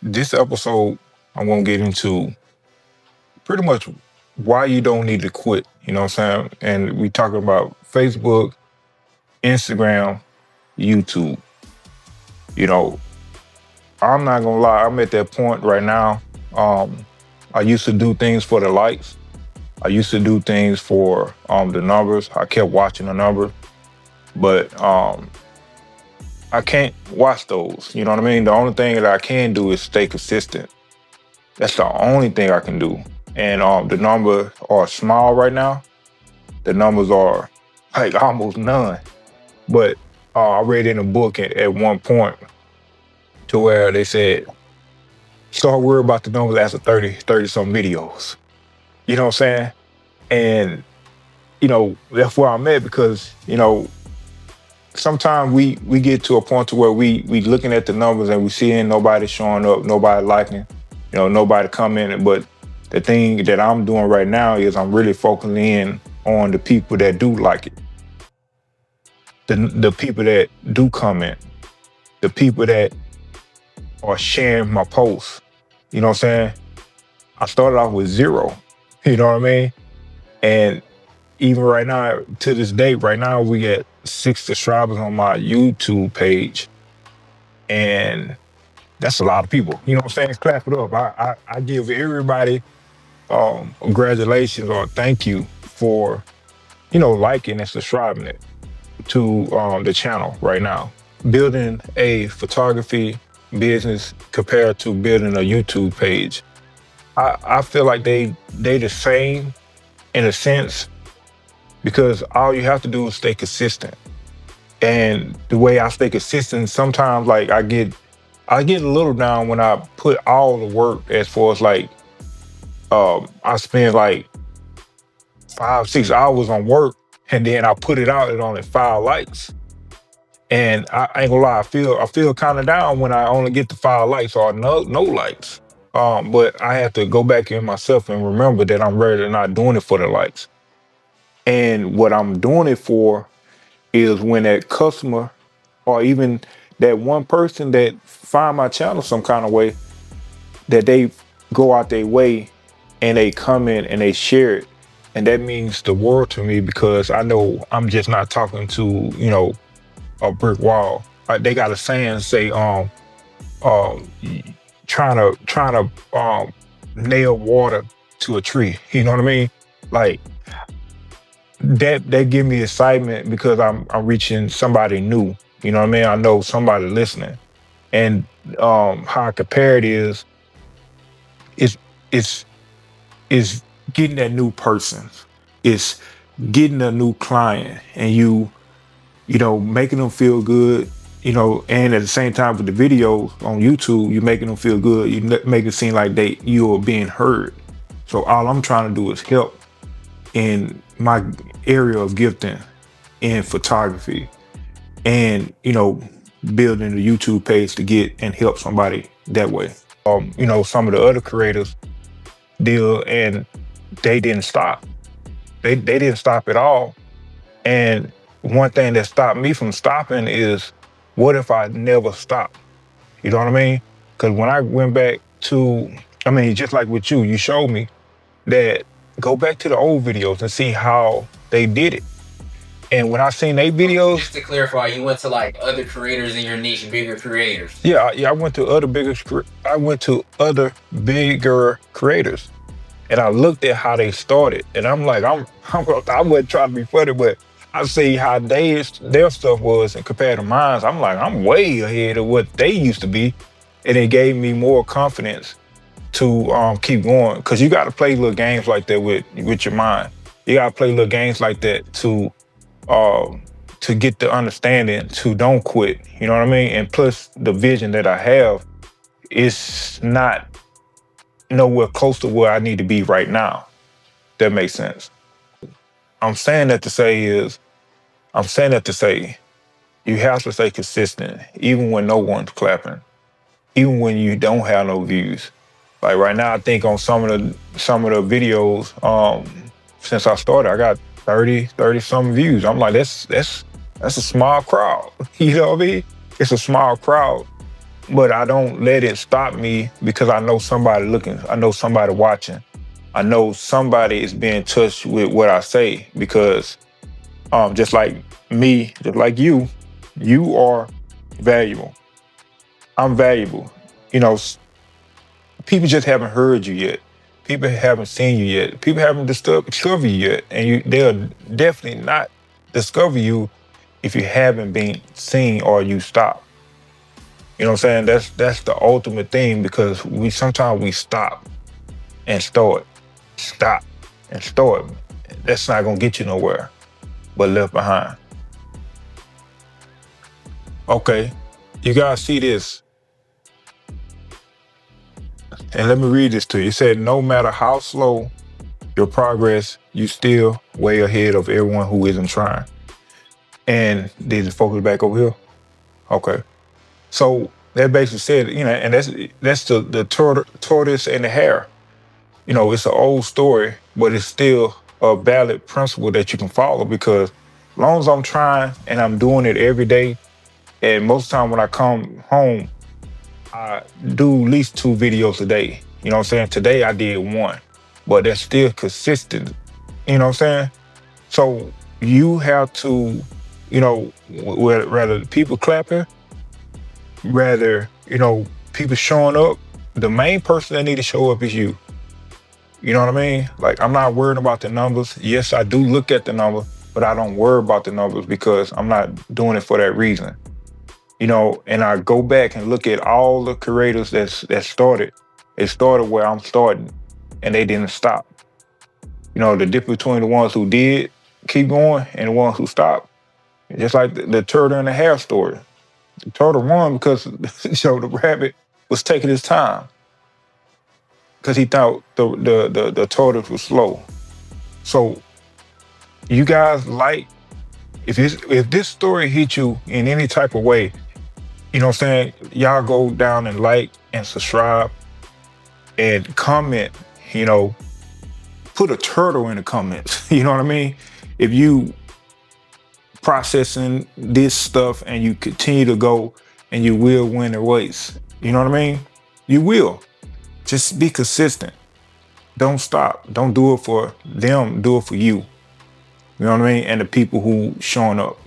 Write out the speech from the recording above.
This episode, I'm gonna get into pretty much why you don't need to quit. You know what I'm saying? And we talking about Facebook, Instagram, YouTube. You know, I'm not gonna lie, I'm at that point right now. Um, I used to do things for the likes. I used to do things for the numbers. I kept watching the numbers, but I can't watch those. You know what I mean? The only thing that I can do is stay consistent. That's the only thing I can do. And the numbers are small right now. The numbers are like almost none. But I read in a book at one point to where they said, start worrying about the numbers after 30 some videos. You know what I'm saying? And, that's where I'm at because, sometimes we get to a point to where we looking at the numbers and we seeing nobody showing up, nobody liking, nobody commenting. But the thing that I'm doing right now is I'm really focusing in on the people that do like it, the people that do comment, the people that are sharing my posts. You know what I'm saying? I started off with zero. You know what I mean? And even right now, to this day, right now we got 6 subscribers on my YouTube page, and that's a lot of people. You know what I'm saying? Clap it up. I give everybody congratulations or thank you for liking and subscribing it to the channel right now. Building a photography business compared to building a YouTube page, I feel like they the same in a sense because all you have to do is stay consistent. And the way I stay consistent, sometimes like I get a little down when I put all the work as far as like I spend like 5-6 hours on work and then I put it out at only 5 likes. And I ain't gonna lie, I feel kind of down when I only get the 5 likes or no likes. But I have to go back in myself and remember that I'm really not doing it for the likes. And what I'm doing it for is when that customer or even that one person that find my channel some kind of way, that they go out their way and they comment and they share it. And that means the world to me because I know I'm just not talking to, a brick wall. They got a saying say, um, trying to nail water to a tree. You know what I mean? Like that give me excitement because I'm reaching somebody new. You know what I mean? I know somebody listening. And how I compare it is it's is getting that new person. It's getting a new client and making them feel good, and at the same time with the videos on YouTube, you're making them feel good. Make it seem like you are being heard. So all I'm trying to do is help in my area of gifting in photography and, building the YouTube page to get and help somebody that way. Some of the other creators deal and they didn't stop. They didn't stop at all. And one thing that stopped me from stopping is what if I never stopped? You know what I mean? Because when I went back to, I mean, just like with you showed me that go back to the old videos and see how they did it. And when I seen they videos, Just to clarify, you went to like other creators in your niche, bigger creators. yeah, I went to other bigger creators, and I looked at how they started, and I'm like, I wasn't trying to be funny, but I see how their stuff was and compared to mine. I'm like, I'm way ahead of what they used to be, and it gave me more confidence to keep going. Because you got to play little games like that with your mind. You got to play little games like that to get the understanding to don't quit. You know what I mean? And plus, the vision that I have is not nowhere close to where I need to be right now. That makes sense. I'm saying that to say you have to stay consistent, even when no one's clapping, even when you don't have no views. Like right now, I think on some of the videos, since I started, I got 30 some views. I'm like, that's a small crowd. You know what I mean? It's a small crowd. but I don't let it stop me because I know somebody looking, I know somebody watching, I know somebody is being touched with what I say because just like me, just like you are valuable. I'm valuable. You know, people just haven't heard you yet. People haven't seen you yet. People haven't discovered you yet, and they'll definitely not discover you if you haven't been seen or you stop. You know what I'm saying? That's the ultimate thing because we sometimes we and start, stop and start. That's not gonna get you nowhere, but left behind. Okay, you guys see this, and let me read this to you. It said, "No matter how slow your progress, you still way ahead of everyone who isn't trying." And did it focus back over here? Okay. So that basically said, and that's the tortoise and the hare. You know, it's an old story, but it's still a valid principle that you can follow because as long as I'm trying and I'm doing it every day, and most of the time when I come home, I do at least 2 videos a day. You know what I'm saying? Today I did one, but that's still consistent. You know what I'm saying? So you have to, rather people clapping, rather, people showing up, the main person that need to show up is you. You know what I mean? Like, I'm not worried about the numbers. Yes, I do look at the number, but I don't worry about the numbers because I'm not doing it for that reason. And I go back and look at all the creators that started. It started where I'm starting, and they didn't stop. The difference between the ones who did keep going and the ones who stopped. Just like the turtle and the hare story. The turtle won because the rabbit was taking his time because he thought the tortoise was slow. So you guys if this story hit you in any type of way, you know what I'm saying? Y'all go down and like and subscribe and comment, put a turtle in the comments. You know what I mean? If you processing this stuff and you continue to go and you will win the race. You know what I mean? You will. Just be consistent. Don't stop. Don't do it for them. Do it for you. You know what I mean? And the people who showing up.